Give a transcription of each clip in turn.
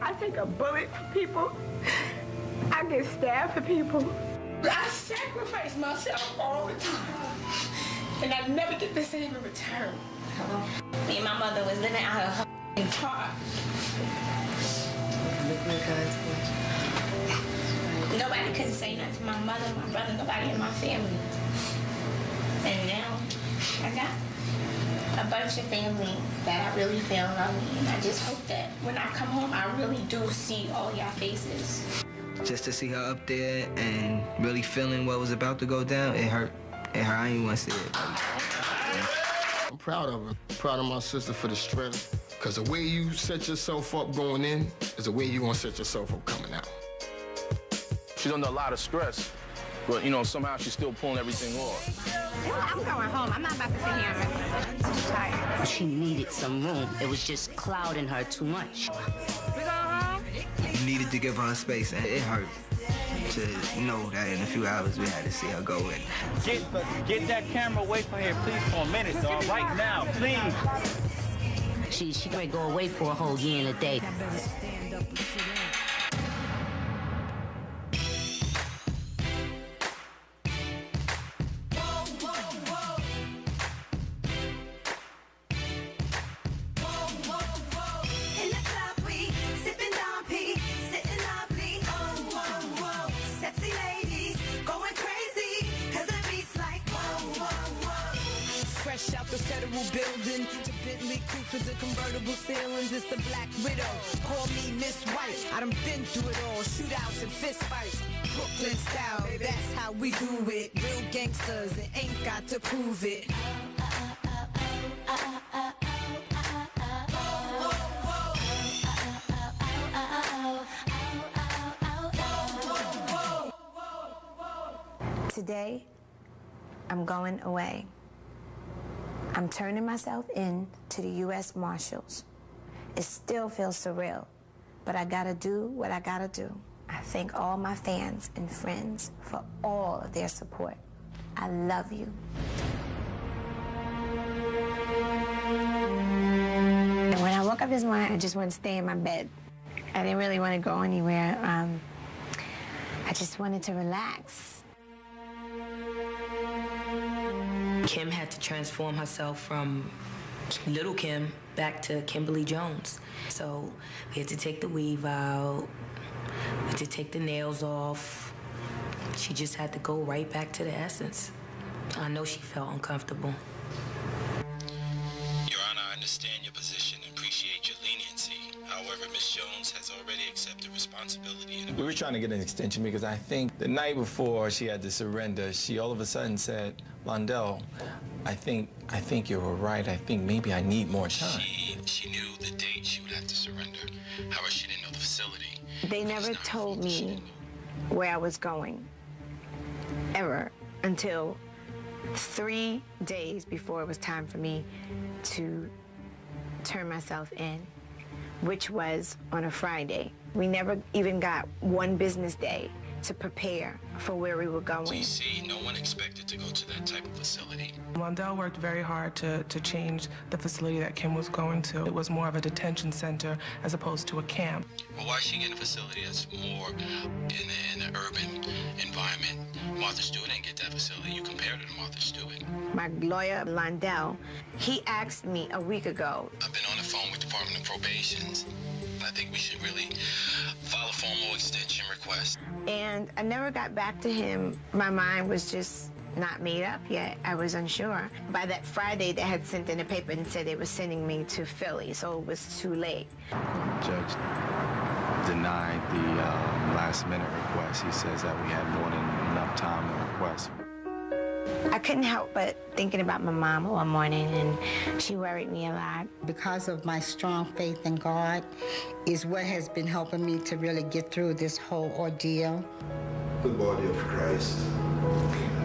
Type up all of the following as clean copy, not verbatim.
I take a bullet for people. I get stabbed for people. I sacrifice myself all the time, and I never get the same in return. Me and my mother was living out of her car. Nobody could say nothing to my mother, my brother, nobody in my family. And now I got a bunch of family that I really feel love me, and I just hope that when I come home, I really do see all y'all faces. Just to see her up there and really feeling what was about to go down, it hurt. It hurt. I ain't want to see it. I'm proud of her. Proud of my sister for the strength. Because the way you set yourself up going in is the way you're going to set yourself up coming out. She's under a lot of stress, but, you know, somehow she's still pulling everything off. I'm going home. I'm not about to sit here and I'm too tired. She needed some room. It was just clouding her too much. We going home? You needed to give her space, and it hurt to know that in a few hours we had to see her go in. Get that camera away from here, please, for a minute, dog. Right now, please. She might go away for a whole year and a day. Fresh out the federal building to Bentley creeps with the convertible ceilings. It's the Black Widow. Call me Miss White. I done been through it all. Shootouts and fist fights. Brooklyn style, that's how we do it. Real gangsters and ain't got to prove it. Today, I'm going away. I'm turning myself in to the U.S. Marshals. It still feels surreal, but I gotta do what I gotta do. I thank all my fans and friends for all of their support. I love you. And when I woke up this morning, I just wanted to stay in my bed. I didn't really want to go anywhere. I just wanted to relax. Kim had to transform herself from Little Kim back to Kimberly Jones. So we had to take the weave out, we had to take the nails off. She just had to go right back to the essence. I know she felt uncomfortable. Your Honor, I understand your position and appreciate your leniency. However, Ms. Jones has already accepted responsibility. We were trying to get an extension because I think the night before she had to surrender, she all of a sudden said, Londell, I think you were right. I think maybe I need more time. She knew the date she would have to surrender. However, she didn't know the facility. They never told me where I was going, ever, until 3 days before it was time for me to turn myself in, which was on a Friday. We never even got one business day to prepare for where we were going. So you see, no one expected to go to that type of facility. Londell worked very hard to change the facility that Kim was going to. It was more of a detention center as opposed to a camp. Well, why is she getting a facility that's more in an urban environment? Martha Stewart didn't get that facility. You compared her to Martha Stewart. My lawyer, Londell, he asked me a week ago. I've been on the phone with Department of Probations. I think we should really file a formal extension request. And I never got back to him. My mind was just not made up yet. I was unsure. By that Friday, they had sent in a paper and said they were sending me to Philly, so it was too late. Judge denied the last-minute request. He says that we had more than enough time to request. I couldn't help but thinking about my mom one morning, and she worried me a lot. Because of my strong faith in God is what has been helping me to really get through this whole ordeal. The body of Christ.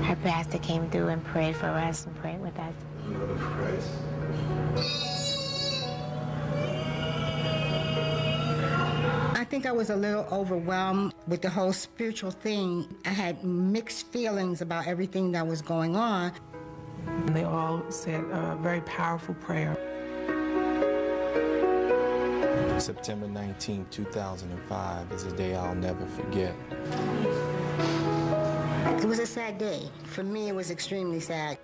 Her pastor came through and prayed for us and prayed with us. The blood of Christ. I think I was a little overwhelmed with the whole spiritual thing. I had mixed feelings about everything that was going on. And they all said a very powerful prayer. September 19, 2005 is a day I'll never forget. It was a sad day. For me, it was extremely sad.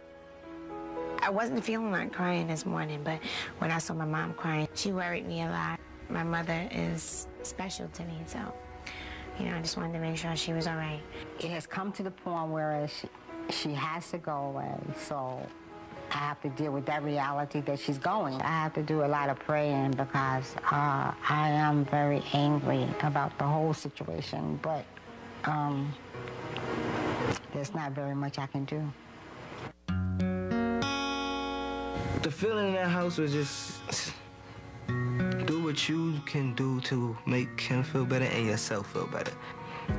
I wasn't feeling like crying this morning, but when I saw my mom crying, she worried me a lot. My mother is special to me, so, you know, I just wanted to make sure she was all right. It has come to the point where she has to go away, so I have to deal with that reality that she's going. I have to do a lot of praying because I am very angry about the whole situation, but there's not very much I can do. The feeling in that house was just do what you can do to make him feel better and yourself feel better.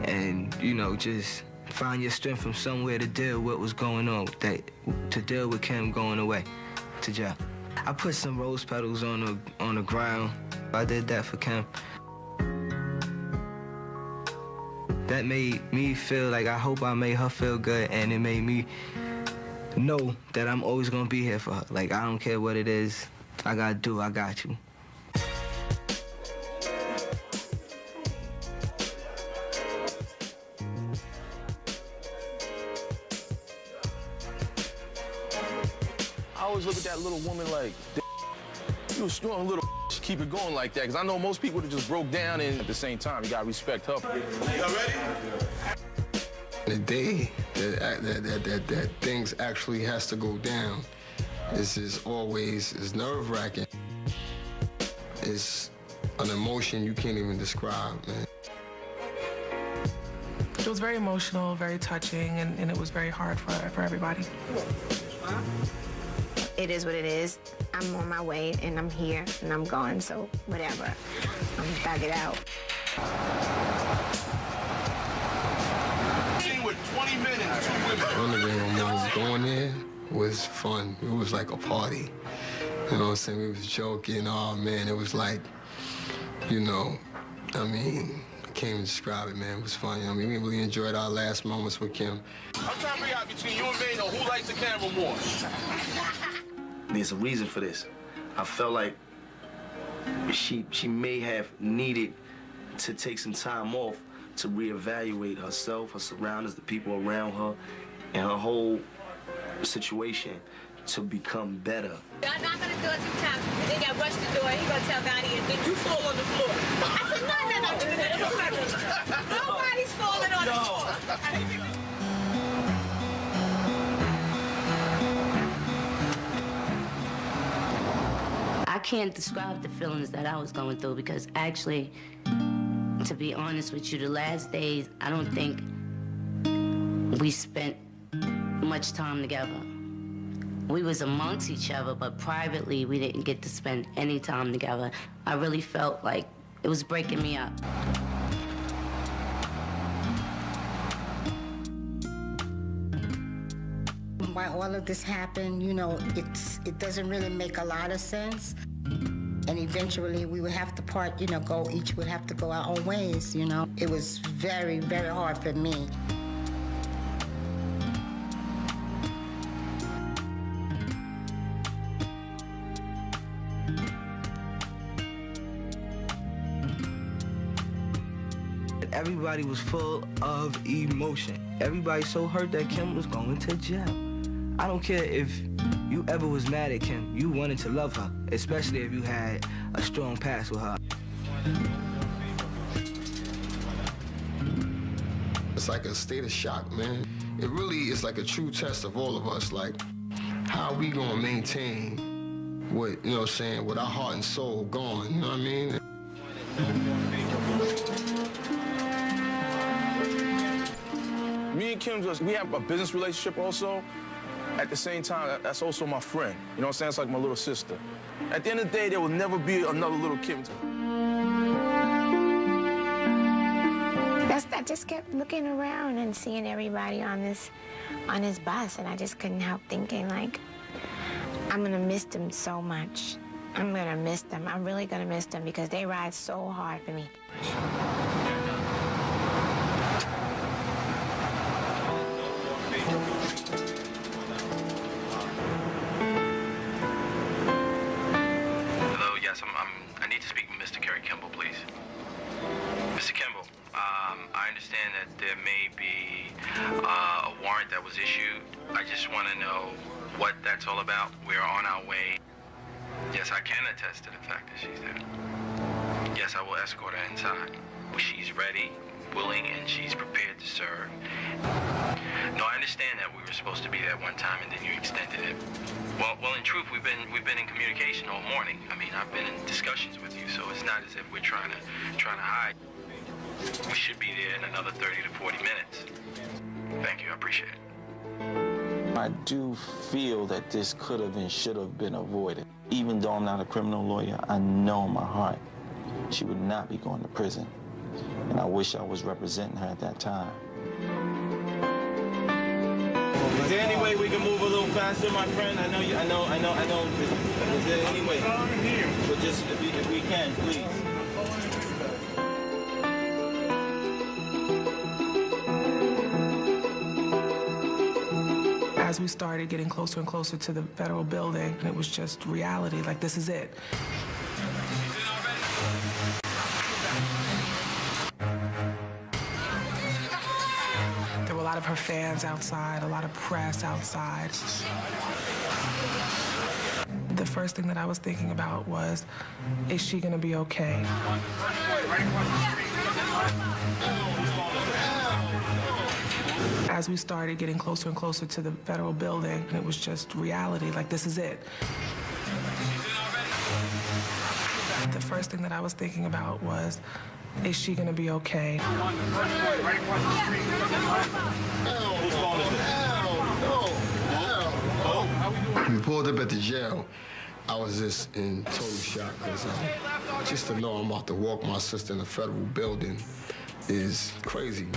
And, you know, just find your strength from somewhere to deal with what was going on, to deal with Kim going away to jail. I put some rose petals on the ground. I did that for Kim. That made me feel like I hope I made her feel good, and it made me know that I'm always gonna be here for her. Like, I don't care what it is I gotta do, I got you. I always look at that little woman like, you a strong little keep it going like that, because I know most people would have just broke down, and at the same time, you gotta respect her. Y'all ready? The day that things actually has to go down is always nerve-wracking. It's an emotion you can't even describe, man. It was very emotional, very touching, and it was very hard for everybody. It is what it is. I'm on my way, and I'm here, and I'm gone, so whatever. I'm thug it out. With 20 men and 2 women. Running around going there was fun. It was like a party. You know what I'm saying? We was joking. Oh, man, it was like, you know, I mean, I can't even describe it, man. It was fun. You know, I mean, we really enjoyed our last moments with Kim. I'm trying to figure out between you and me, who likes the camera more. There's a reason for this. I felt like she may have needed to take some time off to reevaluate herself, her surroundings, the people around her, and her whole situation to become better. Y'all knock on the door 2 times, and then y'all rush the door, and he gonna tell Donnie, and then you fall on the floor. I said, no. Nobody's falling on the floor. I can't describe the feelings that I was going through because actually, to be honest with you, the last days, I don't think we spent much time together. We was amongst each other, but privately, we didn't get to spend any time together. I really felt like it was breaking me up. Why all of this happened, you know, it doesn't really make a lot of sense. And eventually we would have to part, you know, each would have to go our own ways, you know. It was very, very hard for me. Everybody was full of emotion. Everybody so hurt that Kim was going to jail. I don't care if you ever was mad at Kim. You wanted to love her, especially if you had a strong past with her. It's like a state of shock, man. It really is like a true test of all of us. Like, how we gonna maintain what, you know what I'm saying, with our heart and soul gone, you know what I mean? Me and Kim, we have a business relationship also. At the same time, that's also my friend. You know what I'm saying? It's like my little sister. At the end of the day, there will never be another little Kim. I just kept looking around and seeing everybody on this bus, and I just couldn't help thinking, like, I'm gonna miss them so much. I'm gonna miss them. I'm really gonna miss them because they ride so hard for me. Hello, yes, I'm I need to speak with Mr. Kerry Kimball, please. Mr. Kimball, I understand that there may be a warrant that was issued. I just want to know what that's all about. We're on our way. Yes, I can attest to the fact that she's there. Yes, I will escort her inside. She's ready, willing, and she's prepared to serve. No, I understand that we were supposed to be there one time and then you extended it. Well, in truth, we've been in communication all morning. I mean, I've been in discussions with you, so it's not as if we're trying to hide. We should be there in another 30 to 40 minutes. Thank you, I appreciate it. I do feel that this could have and should have been avoided. Even though I'm not a criminal lawyer, I know in my heart she would not be going to prison. And I wish I was representing her at that time. Is there any way we can move a little faster, my friend? I know. Is there any way? But just if we can, please. As we started getting closer and closer to the federal building, it was just reality, like this is it. There were a lot of her fans outside, a lot of press outside. The first thing that I was thinking about was, is she gonna be okay? As we started getting closer and closer to the federal building, it was just reality, like this is it. The first thing that I was thinking about was, is she gonna be okay? We pulled up at the jail. I was just in total shock because just to know I'm about to walk my sister in a federal building is crazy.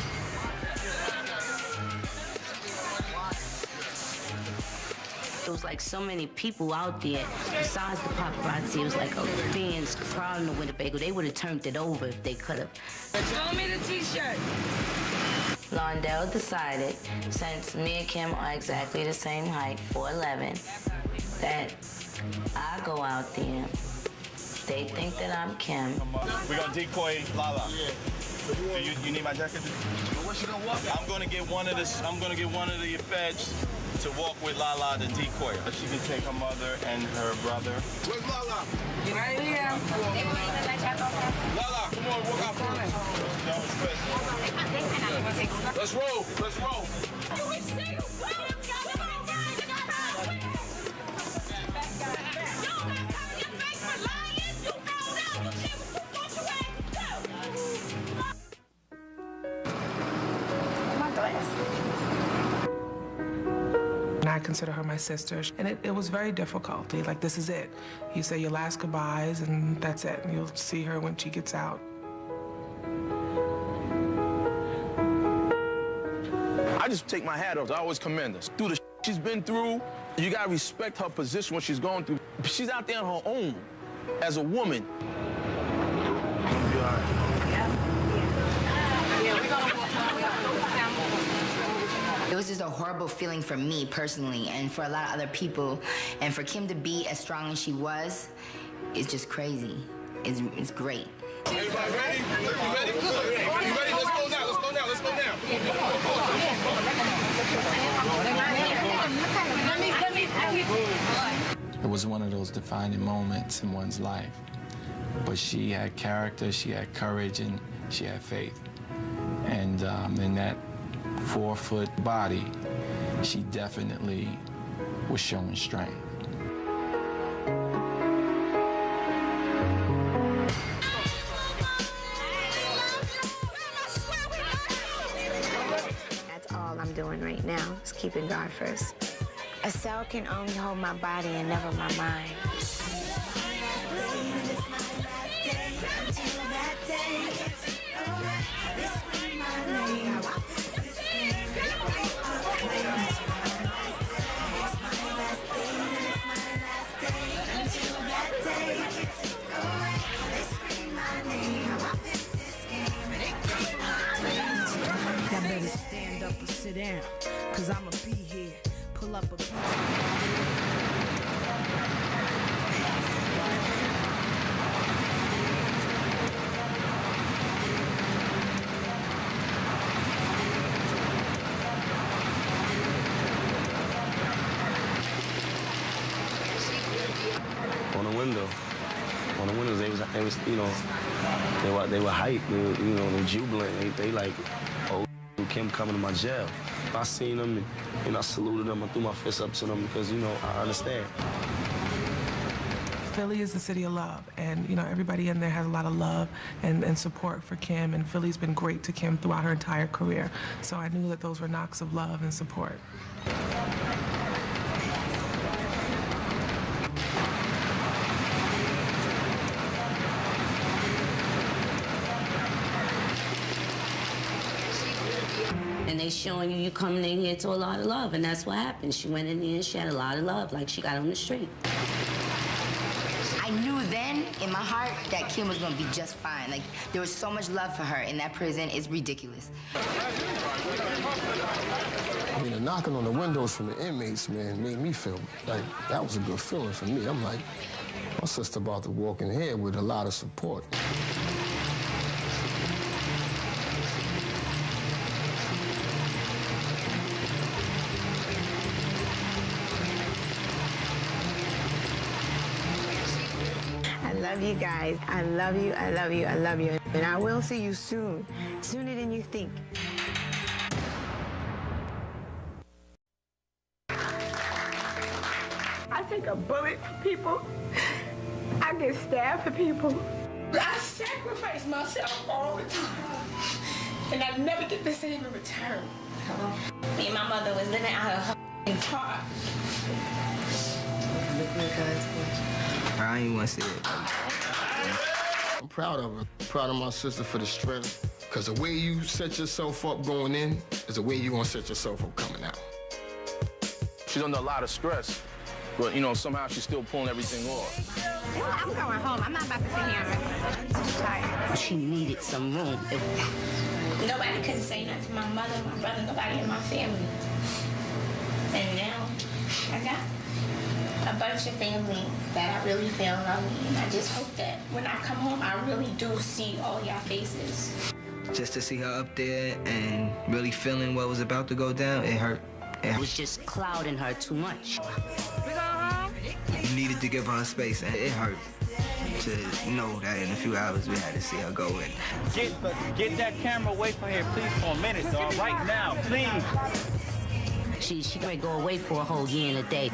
It was like so many people out there. Besides the paparazzi, it was like a fans crowd in the Winnebago. They would have turned it over if they could have. Show me the T-shirt. Londell decided, since me and Kim are exactly the same height, 4'11", that I go out there. They think that I'm Kim. We're gonna decoy Lala. You need my jacket? What you gonna walk? I'm gonna get one of the feds to walk with Lala, the decoy. She can take her mother and her brother. Where's Lala? Right here. Lala, come on, walk out first. Let's roll. Let's roll. And I consider her my sister. And it was very difficult. Like, this is it. You say your last goodbyes, and that's it. And you'll see her when she gets out. I just take my hat off. I always commend her. Through the she's been through, you gotta respect her position, what she's going through. She's out there on her own as a woman. It was just a horrible feeling for me personally and for a lot of other people. And for Kim to be as strong as she was, it's just crazy. It's great. Everybody ready? You ready? You ready? Let's go now. Let's go now. Let's go now. It was one of those defining moments in one's life. But she had character, she had courage, and she had faith. And in that 4-foot body, she definitely was showing strength. That's all I'm doing right now, is keeping God first. A cell can only hold my body and never my mind. Y'all better stand up or sit down, cause I'ma be here. Pull up a beat. on the windows. They was you know, they were hyped. They were, you know, they were jubilant. They like, oh, Kim coming to my jail. I seen them, and you know, I saluted them. I threw my fist up to them because, you know, I understand. Philly is the city of love, and you know, everybody in there has a lot of love and support for Kim, and Philly's been great to Kim throughout her entire career. So I knew that those were knocks of love and support. And they showing you coming in here to a lot of love, and that's what happened. She went in there and she had a lot of love, like she got on the street. I knew then in my heart that Kim was gonna be just fine. Like, there was so much love for her in that prison, it's ridiculous. I mean, the knocking on the windows from the inmates, man, made me feel like that was a good feeling for me. I'm like, my sister about to walk in here with a lot of support. I love you guys. I love you, I love you, I love you. And I will see you soon, sooner than you think. I take a bullet for people. I get stabbed for people. I sacrifice myself all the time. And I never get the same in return. Me and my mother was living out of her heart. I ain't want to see it. I'm proud of her. Proud of my sister for the strength. Because the way you set yourself up going in is the way you're going to set yourself up coming out. She's under a lot of stress, but, you know, somehow she's still pulling everything off. I'm going home. I'm not about to sit here and rest. I'm too tired. She needed some room. Nobody couldn't say nothing to my mother, my brother, nobody in my family. And now I got a bunch of family that I really feel love me. And I just hope that when I come home, I really do see all y'all faces. Just to see her up there and really feeling what was about to go down, it hurt. It was just clouding her too much. You needed to give her space, and it hurt to know that in a few hours we had to see her go in. Get that camera away from here, please, for a minute, dog. Right now, please. She ready to go away for a whole year and a day.